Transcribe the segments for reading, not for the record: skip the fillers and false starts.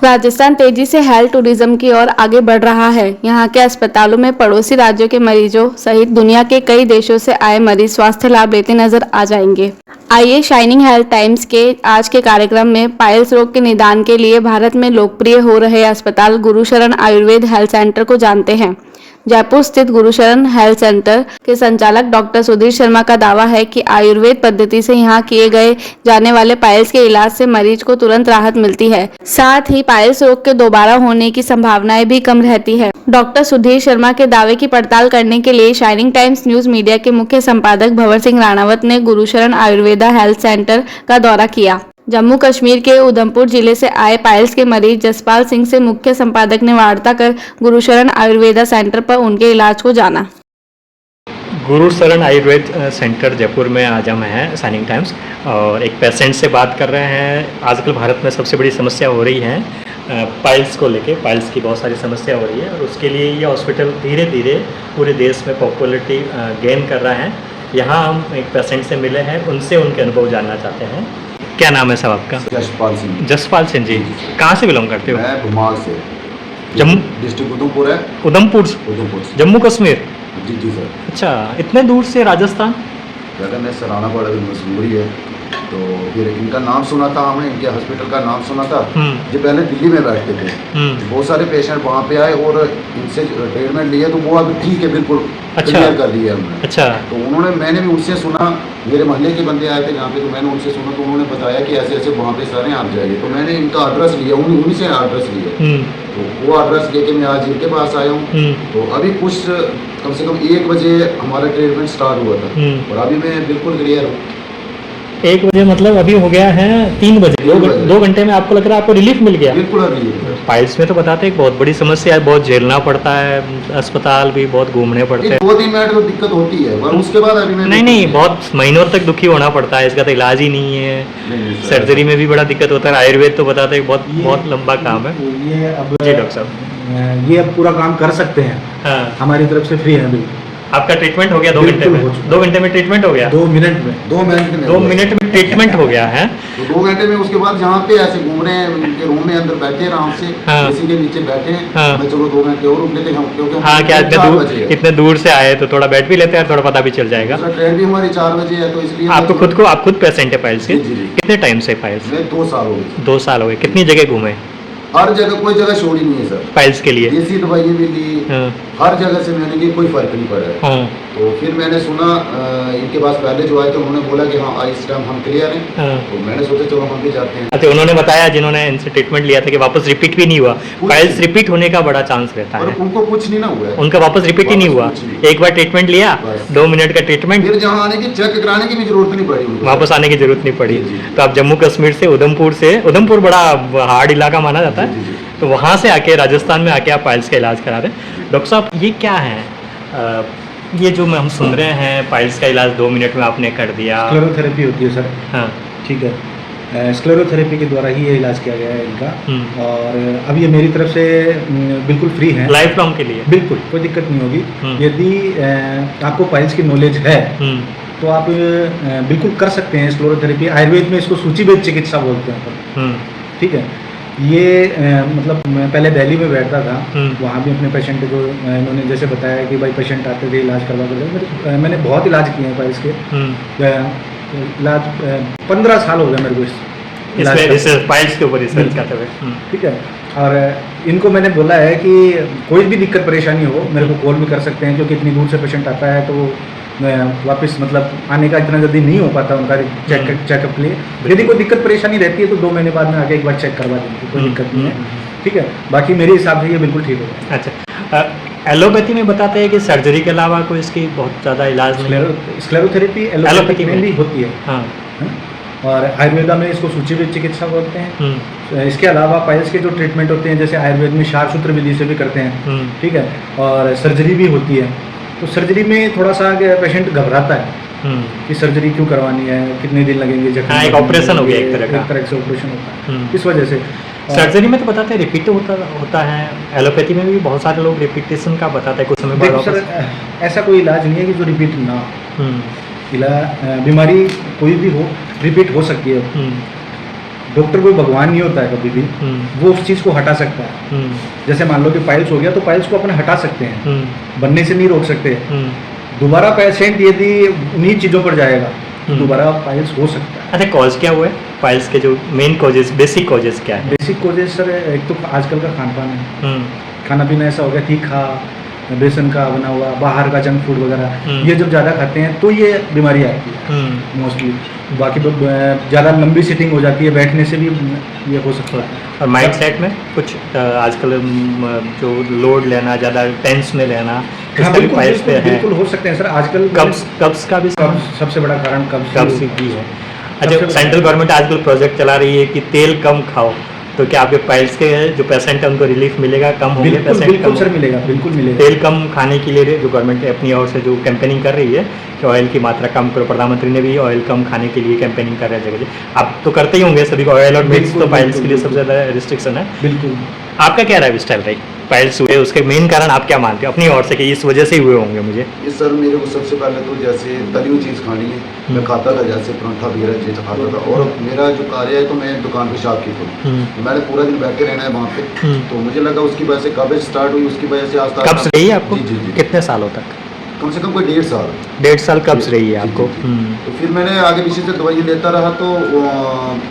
राजस्थान तेजी से health tourism की ओर आगे बढ़ रहा है। यहाँ के अस्पतालों में पड़ोसी राज्यों के मरीजों सहित दुनिया के कई देशों से आए मरीज स्वास्थ्य लाभ लेते नजर आ जाएंगे। आइए शाइनिंग हेल्थ टाइम्स के आज के कार्यक्रम में पाइल्स रोग के निदान के लिए भारत में लोकप्रिय हो रहे अस्पताल गुरुशरण आयुर्वेद हेल्थ सेंटर को जानते हैं। जयपुर स्थित गुरुशरण हेल्थ सेंटर के संचालक डॉक्टर सुधीर शर्मा का दावा है कि आयुर्वेद पद्धति से यहाँ किए गए जाने वाले पाइल्स के इलाज से मरीज को तुरंत राहत मिलती है। साथ ही पाइल्स रोग के दोबारा होने की संभावनाएं भी कम रहती है। डॉक्टर सुधीर शर्मा के दावे की पड़ताल करने के लिए शाइनिंग टाइम्स न्यूज मीडिया के मुख्य संपादक भंवर सिंह राणावत ने गुरुशरण आयुर्वेदा हेल्थ सेंटर का दौरा किया। जम्मू कश्मीर के उधमपुर जिले से आए पाइल्स के मरीज जसपाल सिंह से मुख्य संपादक ने वार्ता कर गुरुशरण आयुर्वेदा सेंटर पर उनके इलाज को जाना। गुरुशरण आयुर्वेद सेंटर जयपुर में आज हम हैं शाइनिंग टाइम्स और एक पेशेंट से बात कर रहे हैं। आजकल भारत में सबसे बड़ी समस्या हो रही है पाइल्स को लेके। पाइल्स की बहुत सारी समस्या हो रही है और उसके लिए ये हॉस्पिटल धीरे धीरे पूरे देश में पॉपुलरिटी गेन कर रहा है। यहाँ हम एक पेशेंट से मिले हैं, उनसे उनके अनुभव जानना चाहते हैं। क्या नाम है साहब आपका? जसपाल सिंह। जसपाल सिंह जी, कहाँ से बिलोंग करते हो? मैं भुमाल से। जम्मू डिस्ट्रिक्ट उधमपुर है। उधमपुर से जम्मू कश्मीर। जी सर। अच्छा, इतने दूर से राजस्थान? अगर मैं सराहना पड़ा मजबूरी है तो फिर इनका नाम सुना था हमने, इनके हॉस्पिटल का नाम सुना था। ये पहले दिल्ली में बैठते थे, बहुत सारे पेशेंट वहाँ पे आए और इनसे ट्रीटमेंट लिए तो वो अब ठीक है, बिल्कुल क्लियर कर लिया हमने। अच्छा, तो मैंने भी उनसे सुना, मेरे मोहल्ले के बंदे आए थे यहाँ पे, तो मैंने उनसे सुना तो उन्होंने बताया कि ऐसे ऐसे वहाँ पे सारे आप जाइए। तो मैंने इनका एड्रेस लिया, उन्हीं से एड्रेस लिया, तो वो एड्रेस लेके मैं आज इनके पास आया हूँ। तो अभी कुछ कम से कम 1 बजे हमारा ट्रीटमेंट स्टार्ट हुआ था और अभी मैं बिल्कुल क्लियर हूँ। 1 बजे मतलब अभी हो गया है 3 बजे। 2 घंटे में आपको लग रहा है आपको रिलीफ मिल गया? बिल्कुल रिलीफ। पाइल्स में तो बताते हैं बहुत बड़ी समस्या है, बहुत झेलना पड़ता है, अस्पताल भी बहुत घूमने पड़ते हैं। 2-3 मिनट तो दिक्कत होती है पर उसके बाद अभी नहीं बहुत महीनों तक दुखी होना पड़ता है, इसका तो इलाज ही नहीं है। सर्जरी में भी बड़ा दिक्कत होता है। आयुर्वेद तो बताते हैं बहुत लंबा काम है। ये अब जी डॉक्टर साहब, ये अब पूरा काम कर सकते हैं। हाँ। हमारी तरफ से फ्री है बिल्कुल। आपका ट्रीटमेंट हो गया 2 घंटे में? 2 घंटे में ट्रीटमेंट हो गया? 2 मिनट में 2 मिनट में ट्रीटमेंट हो गया है। तो 2 घंटे में उसके बाद जहाँ पे ऐसे घूम रहे हैं उनके रूम में अंदर बैठे आराम से, किसी के नीचे बैठे हैं। मैं चलो 2 घंटे और रुक लेते हैं क्योंकि क्या इतने दूर से आए तो थोड़ा बैठ भी लेते हैं, थोड़ा पता भी चल जाएगा। ट्रेन भी हमारी 4 बजे है, तो इसलिए आप खुद पेशेंट है पाइल्स के? कितने टाइम से पाइल्स? 2 साल हो गए। 2 साल हो गए। कितनी जगह घूमे? हर जगह, कोई जगह छोड़ी नहीं है सर पाइल्स के लिए। देसी दवाइयाँ भी ली, हर जगह से मैंने ली, कोई फर्क नहीं पड़ा है। तो फिर मैंने सुना इनके पास पहले जो आए थे उन्होंने बोला कि हाँ इस टाइम हम क्लियर हैं। तो मैंने सोचा चलो हम भी जाते हैं। अच्छा, उन्होंने बताया जिन्होंने इनसे ट्रीटमेंट लिया था कि वापस रिपीट भी नहीं हुआ? पाइल्स रिपीट होने का बड़ा चांस रहता है। उनको कुछ नहीं ना हुआ है, उनका वापस रिपीट ही नहीं हुआ। एक बार ट्रीटमेंट लिया, 2 मिनट का ट्रीटमेंट, फिर जहाँ आने की चेक कराने की भी जरूरत नहीं पड़ी, वापस आने की जरूरत नहीं पड़ी। तो आप जम्मू कश्मीर से उधमपुर बड़ा हार्ड इलाका माना जाता है, तो वहाँ से आके राजस्थान में आके आप पाइल्स का इलाज करा रहे हैं। डॉक्टर साहब, ये क्या है ये जो हम सुन रहे हैं पाइल्स का इलाज 2 मिनट में आपने कर दिया? स्क्लेरोथेरेपी होती है सर। हाँ ठीक है, स्क्लेरोथेरेपी के द्वारा ही ये इलाज किया गया है इनका। और अब ये मेरी तरफ से बिल्कुल फ्री है, लाइफ लॉन्ग के लिए। बिल्कुल कोई दिक्कत नहीं होगी। यदि आपको पाइल्स की नॉलेज है तो आप बिल्कुल कर सकते हैं स्क्लेरोथेरेपी। आयुर्वेद में इसको सूचीबद्ध चिकित्सा बोलते हैं। ठीक है, ये मतलब मैं पहले दिल्ली में बैठता था, वहाँ भी अपने पेशेंट को इन्होंने जैसे बताया कि भाई पेशेंट आते थे इलाज करवा कर, मैंने बहुत इलाज किए हैं पाइल्स के। इलाज 15 साल हो गए मेरे को इस पाइल्स के ऊपर रिसर्च करते हुए। ठीक है, और इनको मैंने बोला है कि कोई भी दिक्कत परेशानी हो मेरे को कॉल भी कर सकते हैं, क्योंकि इतनी दूर से पेशेंट आता है तो वापस मतलब आने का इतना जल्दी नहीं हो पाता उनका चेकअप के लिए। यदि कोई दिक्कत परेशानी रहती है तो 2 महीने बाद में आके एक बार चेक करवा देंगे, कोई दिक्कत नहीं है। ठीक है, बाकी मेरे हिसाब से ये बिल्कुल ठीक होगा। अच्छा, एलोपैथी में बताते हैं कि सर्जरी के अलावा कोई इसकी बहुत ज़्यादा इलाज नहीं? स्क्लेरोथेरेपी एलोपैथी में भी होती है। हाँ, और आयुर्वेदा में इसको सूचीबद्ध चिकित्सा बोलते हैं। इसके अलावा पाइल्स के जो ट्रीटमेंट होते हैं जैसे आयुर्वेद में क्षार सूत्र विधि से भी करते हैं। ठीक है, और सर्जरी भी होती है। तो सर्जरी में थोड़ा सा पेशेंट घबराता है कि सर्जरी क्यों करवानी है, कितने दिन लगेंगे। एक ऑपरेशन हो गया, एक तरह से ऑपरेशन होता है। इस वजह से सर्जरी में तो बताते हैं रिपीट होता है। एलोपैथी में भी बहुत सारे लोग रिपीटेशन का बताते हैं कुछ समय बाद। सर ऐसा कोई इलाज नहीं है कि जो रिपीट ना हो। बीमारी कोई भी हो रिपीट हो सकती है। डॉक्टर कोई भगवान नहीं होता है कभी भी, वो उस चीज़ को हटा सकता है। जैसे मान लो कि पाइल्स हो गया तो पाइल्स को अपने हटा सकते हैं, बनने से नहीं रोक सकते। दोबारा पेशेंट यदि उन्हीं चीज़ों पर जाएगा तो दोबारा पाइल्स हो सकता है। अच्छा, कॉज क्या हुआ है पाइल्स के, जो मेन कॉजेज, बेसिक कॉजेज क्या है? बेसिक कॉजेज सर, एक तो आजकल का खान पान है, खाना पीना ऐसा हो गया तीखा, बेसन का बना हुआ, बाहर का जंक फूड वगैरह, ये जब ज़्यादा खाते हैं तो ये बीमारी आती है मोस्टली। बाकी तो ज़्यादा लंबी सिटिंग हो जाती है, बैठने से भी ये हो सकता है। और माइंड सेट में कुछ आजकल जो लोड लेना, ज़्यादा टेंस में रहना, हाँ, बिल्कुल हो सकते हैं सर। आजकल कब्ज का भी सबसे बड़ा कारण कब्ज की है। अच्छा, सेंट्रल गवर्नमेंट आजकल प्रोजेक्ट चला रही है कि तेल कम खाओ, तो क्या आपके पाइल्स के जो पेशेंट है उनको रिलीफ मिलेगा, कम होंगे पेशेंट? बिल्कुल सर, मिलेगा, बिल्कुल मिलेगा। तेल कम खाने के लिए जो गवर्नमेंट अपनी ओर से जो कैंपेनिंग कर रही है कि ऑयल की मात्रा कम करो, प्रधानमंत्री ने भी ऑयल कम खाने के लिए कैंपेनिंग कर रहे हैं जगह जगह। आप तो करते ही होंगे सभी को, ऑयल और मिर्च तो पाइल्स के लिए सबसे ज़्यादा रिस्ट्रिक्शन है। बिल्कुल। आपका क्या लाइफ स्टाइल रही पाइल्स हुए, उसके मेन कारण आप क्या मानते हो अपनी ओर से कि इस वजह से ही हुए होंगे? मुझे ये सर, मेरे को सबसे पहले तो जैसे तली हुई चीज़ खानी है, मैं खाता था, जैसे पराठा वगैरह चीज़ खाता था। और मेरा जो कार्य है तो मैं दुकान पे शॉपकीपर हूँ, मैंने पूरा दिन बैठ के रहना है वहाँ पे, तो मुझे लगा उसकी वजह से कब्ज स्टार्ट हुई, उसकी वजह से आज तक। कब्ज रही है आपको? जी, जी। कितने सालों तक? कम से कम कोई 1.5 साल। 1.5 साल कब्ज रही है जी, आपको? जी, जी। तो फिर मैंने आगे पीछे से दवाई लेता रहा, तो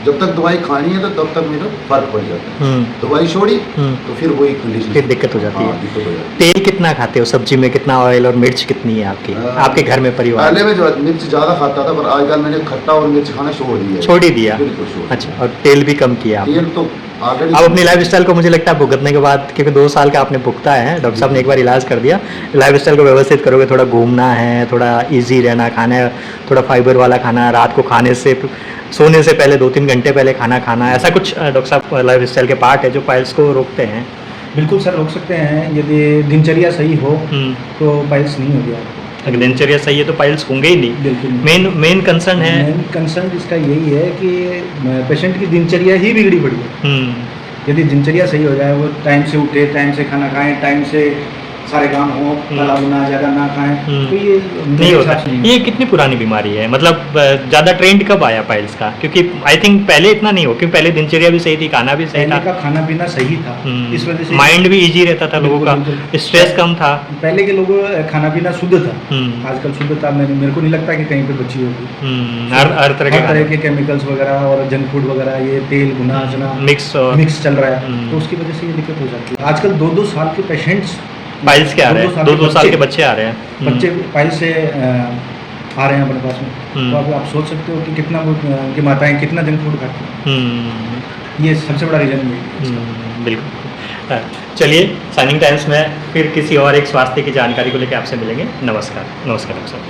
जब तक दवाई खानी है तो तब तक मेरा फर्क पड़ जाता है। दवाई छोड़ी तो फिर वही कंडीशन, फिर दिक्कत हो जाती है। दिक्कत हो जाती तेल कितना खाते हो सब्जी में? कितना ऑयल और मिर्च कितनी है आपकी आपके घर में परिवार? पहले मैं जो मिर्च ज़्यादा खाता था, पर आजकल मैंने खट्टा और मिर्च खाना छोड़ ही दिया। बिल्कुल छोड़। अच्छा, और तेल भी कम किया आपने? तेल तो ऑलरेडी। अब अपनी लाइफ स्टाइल को मुझे लगता है भुगतने के बाद, क्योंकि 2 साल का आपने भुगता है, डॉक्टर साहब ने एक बार इलाज कर दिया, लाइफ स्टाइल को व्यवस्थित करोगे, थोड़ा घूमना है, थोड़ा इजी रहना, खाना, थोड़ा फाइबर वाला खाना, रात को खाने से सोने से पहले 2-3 घंटे पहले खाना खाना, ऐसा कुछ डॉक्टर साहब लाइफ स्टाइल के पार्ट है जो पाइल्स को रोकते हैं? बिल्कुल सर, रोक सकते हैं यदि दिनचर्या सही हो तो पाइल्स नहीं हो गया। अगर दिनचर्या सही है तो पाइल्स होंगे ही नहीं। बिल्कुल। मेन कंसर्न है, मेन कंसर्न इसका यही है कि पेशेंट की दिनचर्या ही बिगड़ी पड़ी है। यदि दिनचर्या सही हो जाए, वो टाइम से उठे, टाइम से खाना खाएं, टाइम से सारे काम हो, तला भुना ज़्यादा ना खाएं, तो ये नहीं होता। ये कितनी पुरानी बीमारी है, मतलब ज़्यादा ट्रेंड कब आया पाइल्स का? क्योंकि आई थिंक पहले इतना नहीं हो, क्योंकि पहले दिनचर्या भी सही थी, खाना भी सही था, का खाना पीना सही था, इस वजह से माइंड भी इजी रहता था लोगों का, स्ट्रेस कम था। पहले के लोगों खाना पीना शुद्ध था, आजकल शुद्धता मेरे को नहीं लगता कि कहीं पे बची होगी। हर तरह के केमिकल्स वगैरह और जंक फूड वगैरह, ये तेल भुना चना मिक्स चल रहा है, तो उसकी वजह से ये दिक्कत हो जाती है। आजकल 2-2 साल के पेशेंट्स पाइल्स के आ रहे हैं, 2-2 साल के बच्चे आ रहे हैं, बच्चे पाइल्स से आ रहे हैं अपने पास में। तो आप सोच सकते हो कि कितना उनकी माताएं कितना जंक फूड खाती हैं। ये सबसे बड़ा रीज़न है। बिल्कुल। चलिए, साइनिंग टाइम्स में फिर किसी और एक स्वास्थ्य की जानकारी को लेकर आपसे मिलेंगे। नमस्कार। नमस्कार डॉक्टर साहब।